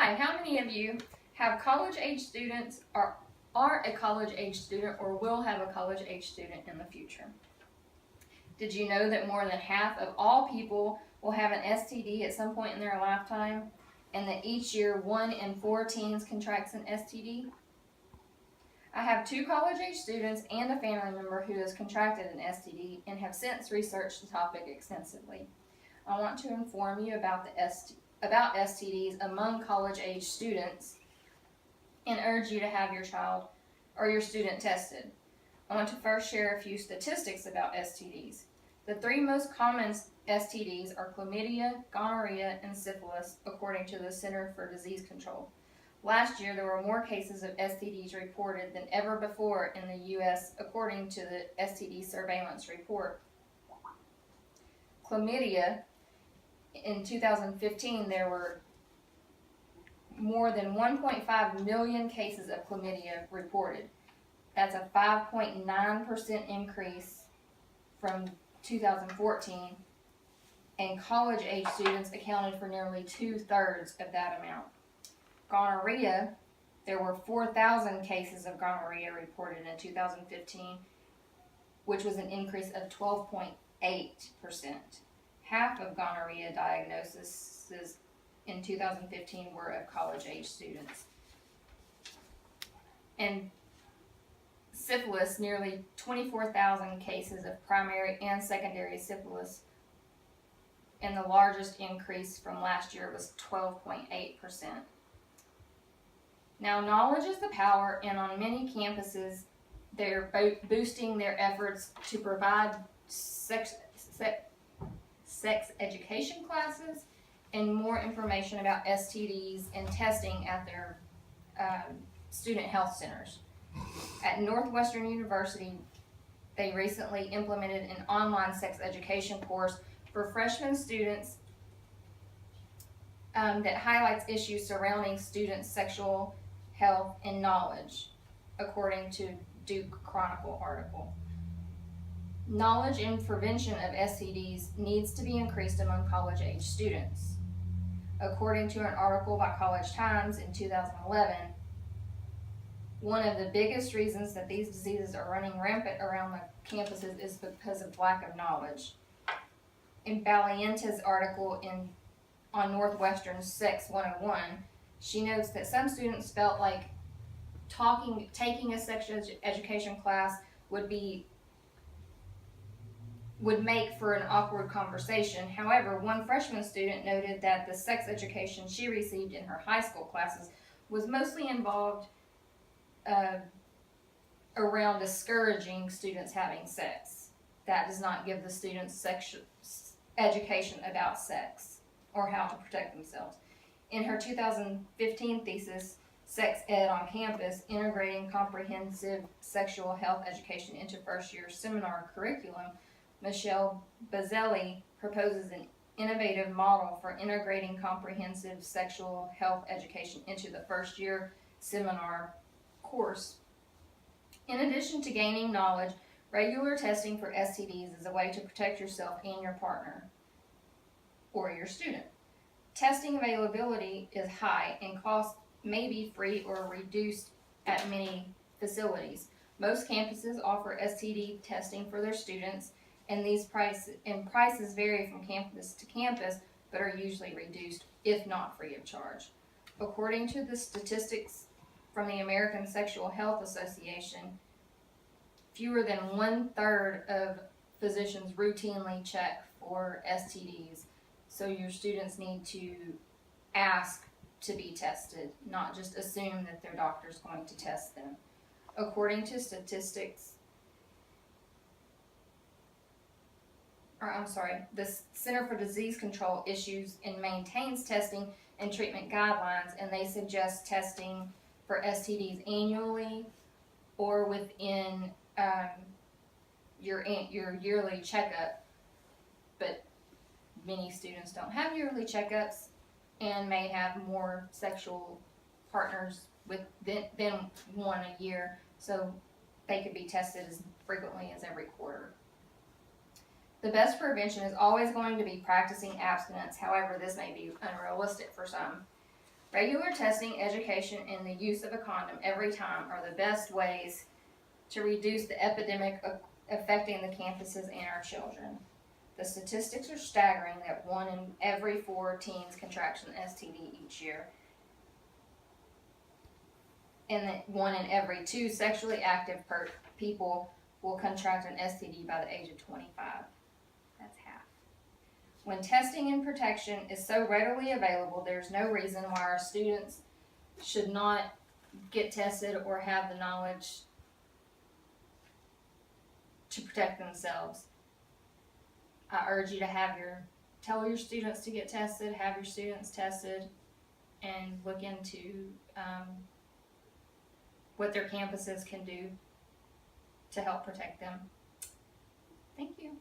Hi, how many of you have college-age students, or are a college-age student, or will have a college-age student in the future? Did you know that more than half of all people will have an STD at some point in their lifetime, and that each year 1 in 4 teens contracts an STD? I have 2 college-age students and a family member who has contracted an STD and have since researched the topic extensively. I want to inform you about STDs among college-age students and urge you to have your child or your student tested. I want to first share a few statistics about STDs. The 3 most common STDs are chlamydia, gonorrhea, and syphilis, according to the Center for Disease Control. Last year, there were more cases of STDs reported than ever before in the U.S., according to the STD Surveillance Report. Chlamydia, in 2015, there were more than 1.5 million cases of chlamydia reported. That's a 5.9% increase from 2014, and college-age students accounted for nearly 2/3 of that amount. Gonorrhea, there were 4,000 cases of gonorrhea reported in 2015, which was an increase of 12.8%. Half of gonorrhea diagnoses in 2015 were of college-age students. And syphilis, nearly 24,000 cases of primary and secondary syphilis, and the largest increase from last year was 12.8%. Now, knowledge is the power, and on many campuses, they're boosting their efforts to provide sex education classes and more information about STDs and testing at their student health centers. At Northwestern University, they recently implemented an online sex education course for freshman students that highlights issues surrounding students' sexual health and knowledge, according to Duke Chronicle article. Knowledge and prevention of STDs needs to be increased among college-age students. According to an article by College Times in 2011, one of the biggest reasons that these diseases are running rampant around the campuses is because of lack of knowledge. In Valiente's article on Northwestern's Sex 101, she notes that some students felt like taking a sex education class would make for an awkward conversation. However, one freshman student noted that the sex education she received in her high school classes was mostly involved around discouraging students having sex. That does not give the students sexual education about sex or how to protect themselves. In her 2015 thesis, Sex Ed on Campus, Integrating Comprehensive Sexual Health Education into First-Year Seminar Curriculum, Michelle Bazzelli proposes an innovative model for integrating comprehensive sexual health education into the first-year seminar course. In addition to gaining knowledge, regular testing for STDs is a way to protect yourself and your partner or your student. Testing availability is high and cost may be free or reduced at many facilities. Most campuses offer STD testing for their students, and these prices vary from campus to campus, but are usually reduced, if not free of charge. According to the statistics from the American Sexual Health Association, fewer than 1/3 of physicians routinely check for STDs, so your students need to ask to be tested, not just assume that their doctor's going to test them. According to statistics, the Center for Disease Control issues and maintains testing and treatment guidelines, and they suggest testing for STDs annually or within your yearly checkup. But many students don't have yearly checkups and may have more sexual partners than one a year, so they could be tested as frequently as every quarter. The best prevention is always going to be practicing abstinence. However, this may be unrealistic for some. Regular testing, education, and the use of a condom every time are the best ways to reduce the epidemic affecting the campuses and our children. The statistics are staggering that 1 in every 4 teens contracts an STD each year, and that 1 in every 2 sexually active people will contract an STD by the age of 25. That's half. When testing and protection is so readily available, there's no reason why our students should not get tested or have the knowledge to protect themselves. I urge you to tell your students to get tested, have your students tested, and look into what their campuses can do to help protect them. Thank you.